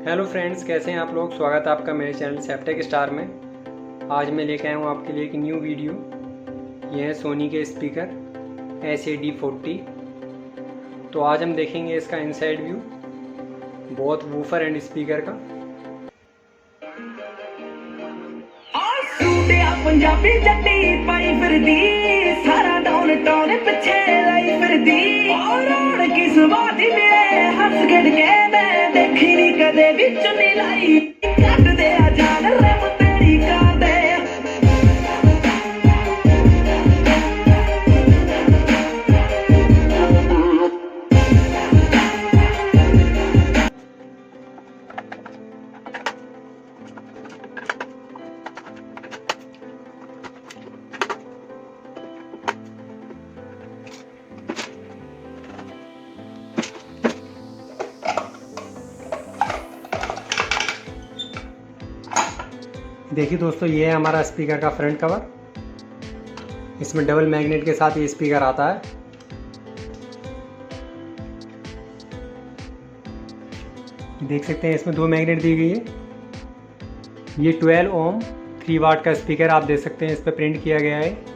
Hello friends, कैसे हैं आप लोग। स्वागत है आपका मेरे चैनल सेप्टेक स्टार में। आज मैं लेके आया हूँ आपके लिए एक न्यू वीडियो। ये है सोनी के स्पीकर SAD40। तो आज हम देखेंगे इसका इनसाइड व्यू, बहुत वूफर एंड स्पीकर का। पंजाबी जट्टी पाई फिरदी सारा डाउन टाउन पिछे लाई फिरदी और किस बात मिले हंस खेड के मैं देखी नहीं कदे विच नहीं लाई कट दे आ जान रे तेरी का दे। देखिए दोस्तों, ये है हमारा स्पीकर का फ्रंट कवर। इसमें डबल मैग्नेट के साथ ये स्पीकर आता है। देख सकते हैं इसमें 2 मैग्नेट दी गई है। ये 12 ओम 3 वाट का स्पीकर आप देख सकते हैं, इस पर प्रिंट किया गया है।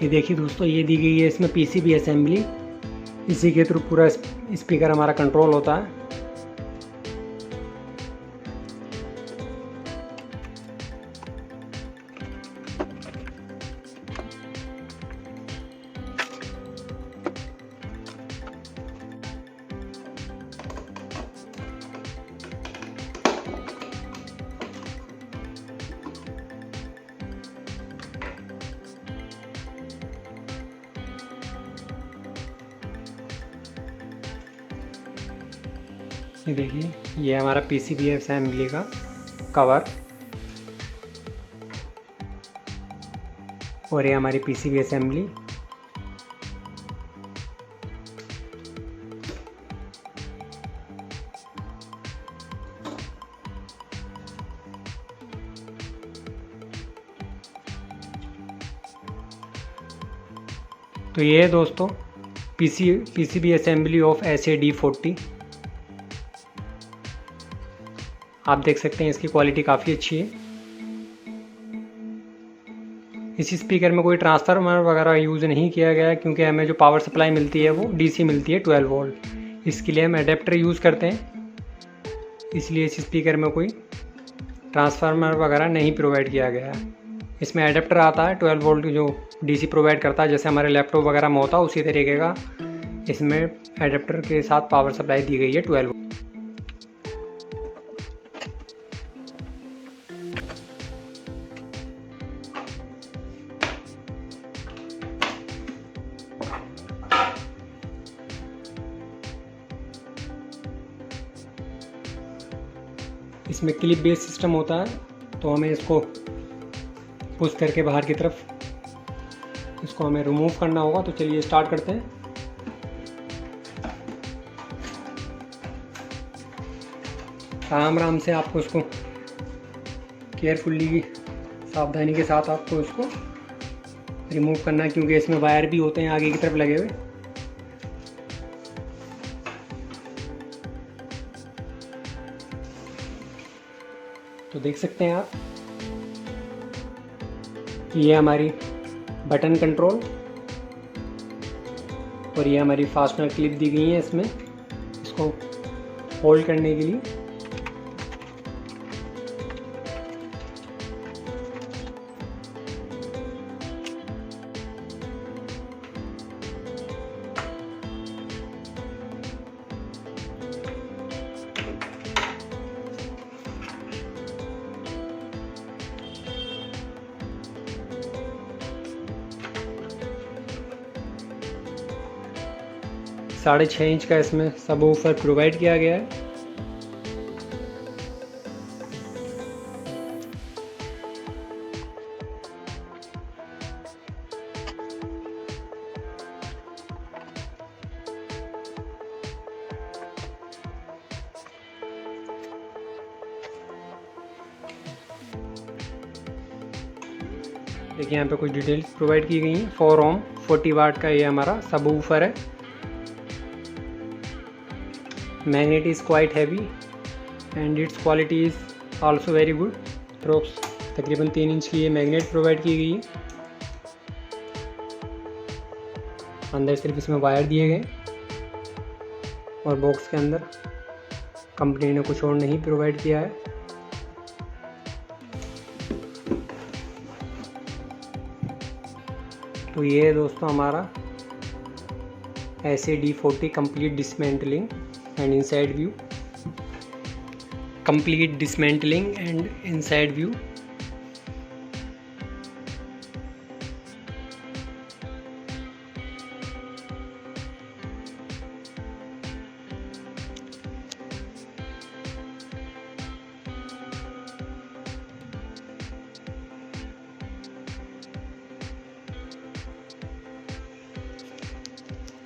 ये देखिए दोस्तों, ये दी गई है इसमें PCB असेंबली। इसी के थ्रू पूरा स्पीकर हमारा कंट्रोल होता है। ये देखिए, ये हमारा PCB असेंबली का कवर और ये हमारी PCB असेंबली। तो ये है दोस्तों PCB असेंबली ऑफ SAD40। आप देख सकते हैं इसकी क्वालिटी काफ़ी अच्छी है। इस स्पीकर में कोई ट्रांसफार्मर वगैरह यूज़ नहीं किया गया है, क्योंकि हमें जो पावर सप्लाई मिलती है वो DC मिलती है 12 वोल्ट। इसके लिए हम एडेप्टर यूज़ करते हैं, इसलिए इस स्पीकर में कोई ट्रांसफार्मर वगैरह नहीं प्रोवाइड किया गया है। इसमें एडेप्टर आता है 12 वोल्ट जो DC प्रोवाइड करता है, जैसे हमारे लैपटॉप वगैरह में होता है उसी तरीके का इसमें एडेप्टर के साथ पावर सप्लाई दी गई है 12 वोल्ट। इसमें क्लिप बेस सिस्टम होता है, तो हमें इसको पुश करके बाहर की तरफ इसको हमें रिमूव करना होगा। तो चलिए स्टार्ट करते हैं। आराम आराम से आपको इसको केयरफुली सावधानी के साथ आपको इसको रिमूव करना है, क्योंकि इसमें वायर भी होते हैं आगे की तरफ लगे हुए। तो देख सकते हैं आप, ये हमारी बटन कंट्रोल और ये हमारी फास्टनर क्लिप दी गई है इसमें, इसको होल्ड करने के लिए। साढ़े 6 इंच का इसमें सबवूफर प्रोवाइड किया गया है। देखिए यहाँ पे कुछ डिटेल्स प्रोवाइड की गई हैं। 4 ओम 40 वाट का ये हमारा सबवूफर है। Magnet is quite heavy and it's quality is also very good. Approx तकरीबन 3 इंच की ये मैग्नेट प्रोवाइड की गई है। अंदर सिर्फ इसमें वायर दिए गए और बॉक्स के अंदर कंपनी ने कुछ और नहीं प्रोवाइड किया है। तो ये है दोस्तों हमारा SA-D40 complete dismantling and inside view. Complete dismantling and inside view.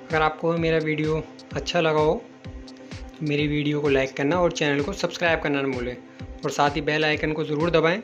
अगर आपको मेरा वीडियो अच्छा लगा हो तो मेरी वीडियो को लाइक करना और चैनल को सब्सक्राइब करना न भूलें और साथ ही बेल आइकन को ज़रूर दबाएं